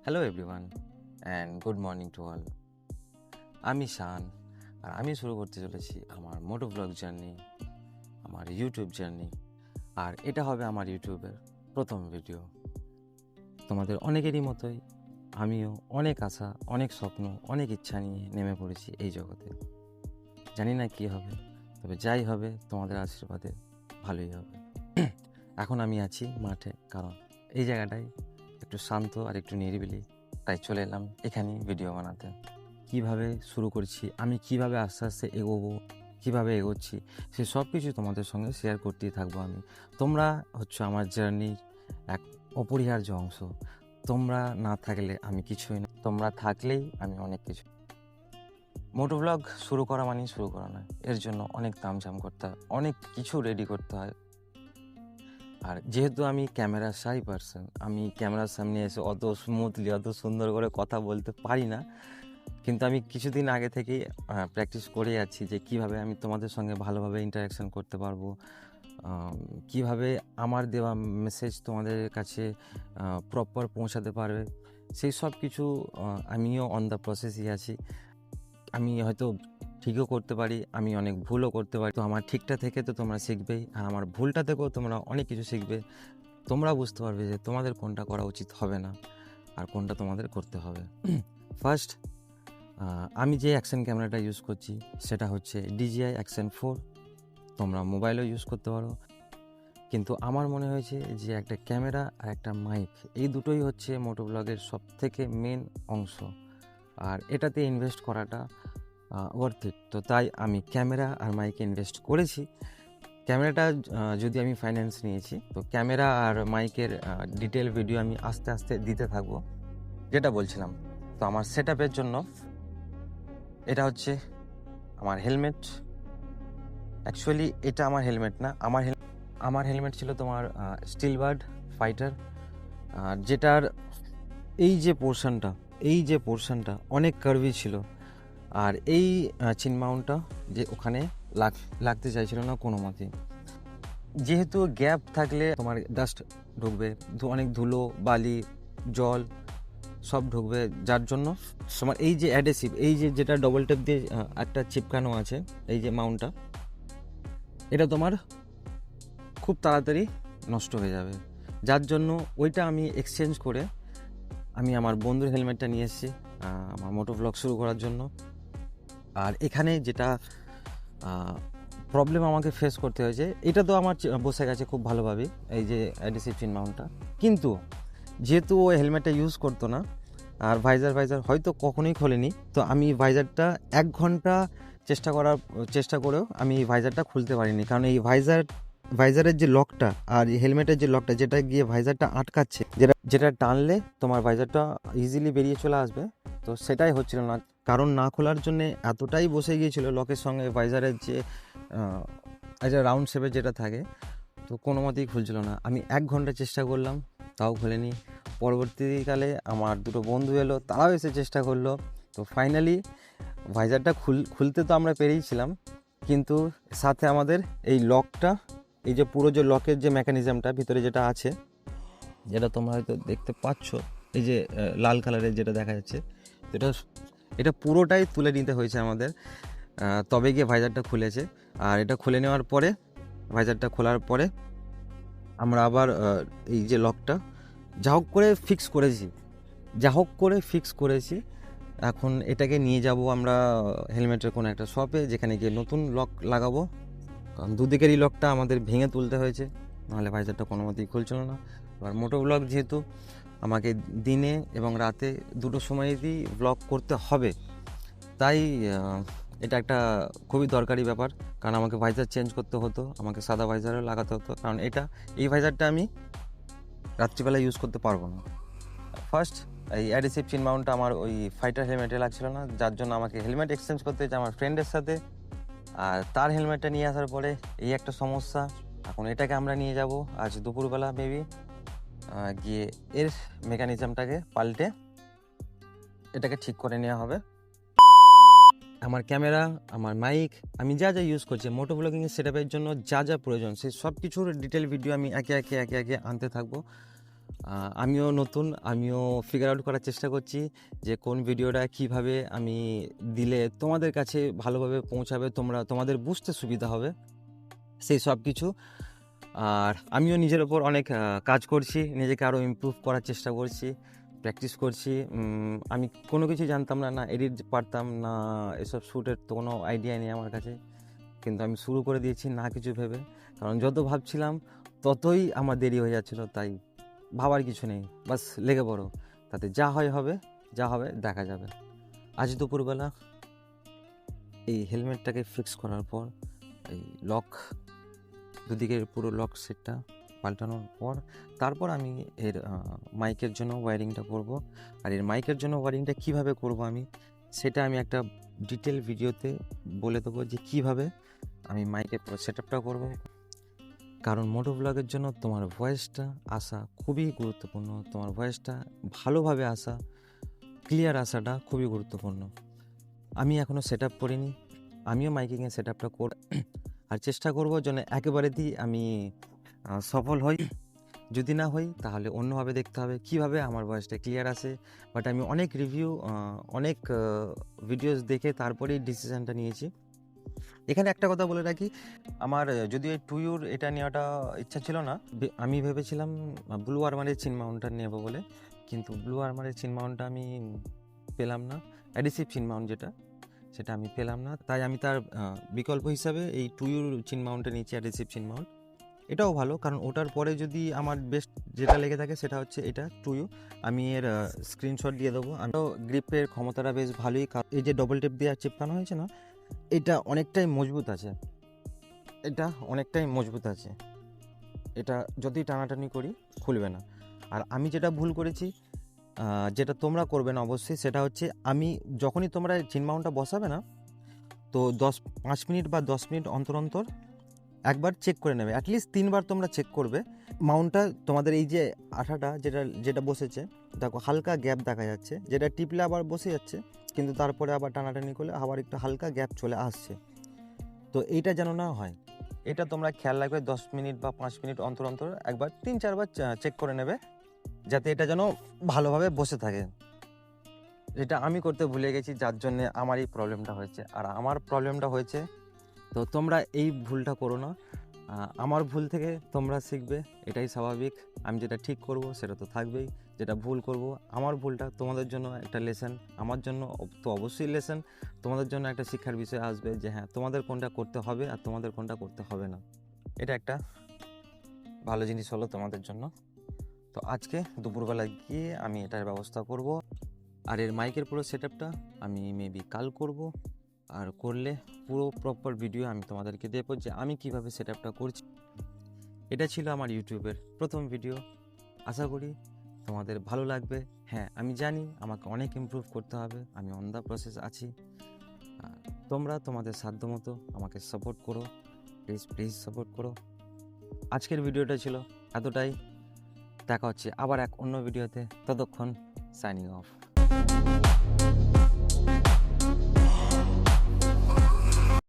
Hello everyone and good morning to all. আমি শান, আর আমি শুরু করতে চলেছি আমার মোটো ব্লগ জার্নি, আমার ইউটিউব জার্নি। আর এটা হবে আমার ইউটিউবের প্রথম ভিডিও। তোমাদের অনেকেরই মতোই আমিও অনেক আশা, অনেক স্বপ্ন, অনেক ইচ্ছা নিয়ে নেমে পড়েছি এই জগতে। জানি না কী হবে, তবে যাই হবে তোমাদের আশীর্বাদে ভালোই হবে। এখন আমি আছি মাঠে, কারণ এই জায়গাটায় একটু শান্ত আর একটু নিরিবিলি, তাই চলে এলাম এখানে ভিডিও বানাতে। কিভাবে শুরু করছি, আমি কিভাবে আস্তে আস্তে এগোবো, কিভাবে এগোচ্ছি, সে সব কিছু তোমাদের সঙ্গে শেয়ার করতেই থাকবো আমি। তোমরা হচ্ছে আমার জার্নির এক অপরিহার্য অংশ। তোমরা না থাকলে আমি কিছুই না, তোমরা থাকলেই আমি অনেক কিছু। মোটো ব্লগ শুরু করা মানেই শুরু করা নয়, এর জন্য অনেক তামঝাম করতে হয়, অনেক কিছু রেডি করতে হয়। আর যেহেতু আমি ক্যামেরা শাই পারসন, আমি ক্যামেরার সামনে এসে অত স্মুথলি, অত সুন্দর করে কথা বলতে পারি না। কিন্তু আমি কিছুদিন আগে থেকেই প্র্যাকটিস করে যাচ্ছি যে কিভাবে আমি তোমাদের সঙ্গে ভালোভাবে ইন্টারাকশান করতে পারবো, কিভাবে আমার দেওয়া মেসেজ তোমাদের কাছে প্রপার পৌঁছাতে পারবে, সেই সব কিছু আমিও অন দ্য প্রসেসই আছি। আমি হয়তো ঠিকও করতে পারি, আমি অনেক ভুলও করতে পারি। তো আমার ঠিকটা থেকে তো তোমরা শিখবেই, আর আমার ভুলটা থেকেও তোমরা অনেক কিছু শিখবে। তোমরা বুঝতে পারবে যে তোমাদের কোনটা করা উচিত হবে না আর কোনটা তোমাদের করতে হবে। ফার্স্ট, আমি যে অ্যাকশন ক্যামেরাটা ইউজ করছি সেটা হচ্ছে DJI Action 4। তোমরা মোবাইলেও ইউজ করতে পারো, কিন্তু আমার মনে হয়েছে যে একটা ক্যামেরা আর একটা মাইক, এই দুটোই হচ্ছে মোটো ব্লগের সব থেকে মেন অংশ, আর এটাতে ইনভেস্ট করাটা ওয়ার্থ ইট। তো তাই আমি ক্যামেরা আর মাইকে ইনভেস্ট করেছি। ক্যামেরাটা যদি আমি ফাইন্যান্স নিয়েছি, তো ক্যামেরা আর মাইকের ডিটেল ভিডিও আমি আস্তে আস্তে দিতে থাকবো। যেটা বলছিলাম, তো আমার সেট আপের জন্য এটা হচ্ছে আমার হেলমেট। অ্যাকচুয়ালি এটা আমার হেলমেট না, আমার হেলমেট ছিল তোমার স্টিলবার্ড ফাইটার, যেটার এই যে পোর্শনটা অনেক কার্ভি ছিল, আর এই চিন মাউন্টটা যে ওখানে লাগতে চাইছিল না কোনো মতেই। যেহেতু গ্যাপ থাকলে তোমার ডাস্ট ঢুকবে, অনেক ধুলো, বালি, জল সব ঢুকবে, যার জন্য তোমার এই যে অ্যাডেসিভ, এই যে যেটা ডবল টেপ দিয়ে একটা চিপকানো আছে, এই যে মাউন্টটা, এটা তোমার খুব তাড়াতাড়ি নষ্ট হয়ে যাবে। যার জন্য ওইটা আমি এক্সচেঞ্জ করে আমি আমার বন্ধুর হেলমেটটা নিয়ে এসেছি আমার মোটো ব্লগ শুরু করার জন্য। আর এখানে যেটা প্রবলেম আমাকে ফেস করতে হয়েছে, এটা তো আমার বসে গেছে খুব ভালোভাবে, এই যে অ্যাডেসিভ চিন মাউন্টটা। কিন্তু যেহেতু ও হেলমেটটা ইউজ করতো না, আর ভাইজার হয়তো কখনোই খোলেনি, তো আমি ভাইজারটা 1 ঘন্টা চেষ্টা করেও আমি এই ভাইজারটা খুলতে পারিনি। কারণ এই ভাইজারের যে লকটা আর হেলমেটের যে লকটা, যেটা গিয়ে ভাইজারটা আটকাচ্ছে, যেটা টানলে তোমার ভাইজারটা ইজিলি বেরিয়ে চলে আসবে, তো সেটাই হচ্ছিল না। কারণ না খোলার জন্যে এতটাই বসে গিয়েছিল লকের সঙ্গে ভাইজারের যে একটা রাউন্ড শেপের যেটা থাকে, তো কোনো মতেই খুলছিল না। আমি 1 ঘন্টা চেষ্টা করলাম, তাও খুলেনি। পরবর্তীকালে আমার দুটো বন্ধু এলো, তারাও এসে চেষ্টা করলো, তো ফাইনালি ভাইজারটা খুলতে তো আমরা পেরেইছিলাম, কিন্তু সাথে আমাদের এই লকটা, এই যে পুরো যে লকের যে মেকানিজমটা ভিতরে যেটা আছে, যেটা তোমরা হয়তো দেখতে পাচ্ছ, এই যে লাল কালারের যেটা দেখা যাচ্ছে, তো এটা পুরোটাই তুলে নিতে হয়েছে আমাদের, তবে গিয়ে ভাইজারটা খুলেছে। আর এটা খুলে নেওয়ার পরে, ভাইজারটা খোলার পরে আমরা আবার এই যে লকটা যা হোক করে ফিক্স করেছি। এখন এটাকে নিয়ে যাব আমরা হেলমেটের কোনো একটা শপে, যেখানে গিয়ে নতুন লক লাগাবো। কারণ দুদিকেরই লকটা আমাদের ভেঙে তুলতে হয়েছে, নাহলে ভাইজারটা কোনো মতেই খুলছিল না। এবার মোটো ব্লগ যেহেতু আমাকে দিনে এবং রাতে দুটো সময়তেই ব্লগ করতে হবে, তাই এটা একটা খুবই দরকারি ব্যাপার। কারণ আমাকে ভাইজার চেঞ্জ করতে হতো, আমাকে সাদা ভাইজারও লাগাতে হতো, কারণ এই ভাইজারটা আমি রাত্রিবেলা ইউজ করতে পারবো না। ফার্স্ট, এই অ্যাডেসিভ চিন মাউন্টটা আমার ওই ফাইটার হেলমেটে লাগছিল না, যার জন্য আমাকে হেলমেট এক্সচেঞ্জ করতে হয়েছে আমার ফ্রেন্ডের সাথে। আর তার হেলমেটটা নিয়ে আসার পরে এই একটা সমস্যা। এখন এটাকে আমরা নিয়ে যাব আজ দুপুরবেলা মেবি, গিয়ে এর মেকানিজমটাকে পাল্টে এটাকে ঠিক করে নেওয়া হবে। আমার ক্যামেরা, আমার মাইক, আমি যা ইউজ করছি মোটো ব্লগিং সেটআপের জন্য যা প্রয়োজন, সেই সব কিছুর ডিটেল ভিডিও আমি একে একে আনতে থাকবো। আমিও নতুন, আমিও ফিগার আউট করার চেষ্টা করছি যে কোন ভিডিওটা কিভাবে আমি দিলে তোমাদের কাছে ভালোভাবে পৌঁছাবে, তোমাদের বুঝতে সুবিধা হবে, সেই সব কিছু। আর আমিও নিজের ওপর অনেক কাজ করছি, নিজেকে আরও ইমপ্রুভ করার চেষ্টা করছি, প্র্যাকটিস করছি। আমি কোনো কিছু জানতাম না, না এডিট পারতাম না, এসব শ্যুটের তো কোনো আইডিয়া নেই আমার কাছে, কিন্তু আমি শুরু করে দিয়েছি না কিছু ভেবে, কারণ যত ভাবছিলাম ততই আমার দেরি হয়ে যাচ্ছিলো। তাই ভাবার কিছু নেই, বাস লেগে পড়ো, তাতে যা হয় হবে, যা হবে দেখা যাবে। আজ দুপুরবেলা এই হেলমেটটাকে ফিক্স করার পর, এই দুদিকের পুরো লক সেটটা পাল্টানোর পর, তারপর আমি এর মাইকের জন্য ওয়্যারিংটা করব। আর এর মাইকের জন্য ওয়্যারিংটা কিভাবে করব সেটা আমি একটা ডিটেল ভিডিওতে বলে দেবো যে কিভাবে আমি মাইকের সেটআপটা করব। কারণ মোটো ব্লগের জন্য তোমার ভয়েসটা আসা খুবই গুরুত্বপূর্ণ, তোমার ভয়েসটা ভালোভাবে আসা, ক্লিয়ার আসাটা খুবই গুরুত্বপূর্ণ। আমি এখনও সেট আপ করিনি, আমিও মাইকিংয়ের সেট আপটা আর চেষ্টা করব যেন একেবারেতেই আমি সফল হই। যদি না হই তাহলে অন্যভাবে দেখতে হবে কীভাবে আমার ভয়েসটা ক্লিয়ার আসে। বাট আমি অনেক রিভিউ, অনেক ভিডিওস দেখে তারপরেই ডিসিশানটা নিয়েছি। এখানে একটা কথা বলে রাখি, আমার যদিও এই টুইউর এটা নেওয়াটা ইচ্ছা ছিল না, আমি ভেবেছিলাম ব্লু আর্মারের চিন মাউন্টটা নেব বলে, কিন্তু ব্লু আর্মারের চিন মাউন্টটা আমি পেলাম না, অ্যাডিসিভ চিন মাউন্ট সেটা আমি পেলাম না। তাই আমি তার বিকল্প হিসাবে এই টুইউর চিন মাউন্টটা নিয়েছি, অ্যাডিসিভ চিন মাউন্ট। এটাও ভালো, কারণ ওটার পরে যদি আমার বেস্ট যেটা লেগে থাকে সেটা হচ্ছে এটা টুইউ। আমি এর স্ক্রিনশট দিয়ে দেবো। আমিও গ্রিপের ক্ষমতাটা বেশ ভালোই, এই যে ডবল টেপ দিয়ে চিপকানো হয়েছে না, এটা অনেকটাই মজবুত আছে, এটা যদি টানাটানি করি খুলবে না। আর আমি যেটা ভুল করেছি, যেটা তোমরা করবে না অবশ্যই, সেটা হচ্ছে আমি যখনই তোমরা চিন মাউন্টটা বসাবে না, তো 5 মিনিট বা 10 মিনিট অন্তর অন্তর একবার চেক করে নেবে, অ্যাটলিস্ট 3বার তোমরা চেক করবে মাউন্টটা। তোমাদের এই যে আঠাটা যেটা বসেছে, দেখো হালকা গ্যাপ দেখা যাচ্ছে, যেটা টিপলে আবার বসে যাচ্ছে, কিন্তু তারপরে আবার টানাটানি করলে আবার একটু হালকা গ্যাপ চলে আসছে। তো এইটা যেন না হয়, এটা তোমরা খেয়াল রাখবে। 10 মিনিট বা 5 মিনিট অন্তর অন্তর একবার 3-4বার চেক করে নেবে, যাতে এটা যেন ভালোভাবে বসে থাকে। এটা আমি করতে ভুলে গেছি, যার জন্যে আমার এই প্রবলেমটা হয়েছে। আর আমার প্রবলেমটা হয়েছে, তো তোমরা এই ভুলটা করো না। আমার ভুল থেকে তোমরা শিখবে, এটাই স্বাভাবিক। আমি যেটা ঠিক করব সেটা তো থাকবেই, যেটা ভুল করব, আমার ভুলটা তোমাদের জন্য একটা লেসন, আমার জন্য তো অবশ্যই লেসন, তোমাদের জন্য একটা শিক্ষার বিষয় আসবে যে হ্যাঁ তোমাদের কোনটা করতে হবে আর তোমাদের কোনটা করতে হবে না। এটা একটা ভালো জিনিস হলো তোমাদের জন্য। তো আজকে দুপুরবেলা গিয়ে আমি এটার ব্যবস্থা করব। আর এর মাইকের পুরো সেটআপটা আমি মেবি কাল করব। আর করলে পুরো প্রপার ভিডিও আমি তোমাদেরকে দেবো যে আমি কিভাবে সেটআপটা করছি। এটা ছিল আমার ইউটিউবের প্রথম ভিডিও, আশা করি তোমাদের ভালো লাগবে। হ্যাঁ, আমি জানি আমাকে অনেক ইমপ্রুভ করতে হবে, আমি অন দ্য প্রসেস আছি। তোমরা তোমাদের সাধ্যমতো আমাকে সাপোর্ট করো, প্লিজ সাপোর্ট করো। আজকের ভিডিওটা ছিল এতটাই, দেখা হচ্ছে আবার এক অন্য ভিডিওতে, ততক্ষণ সাইনিং অফ।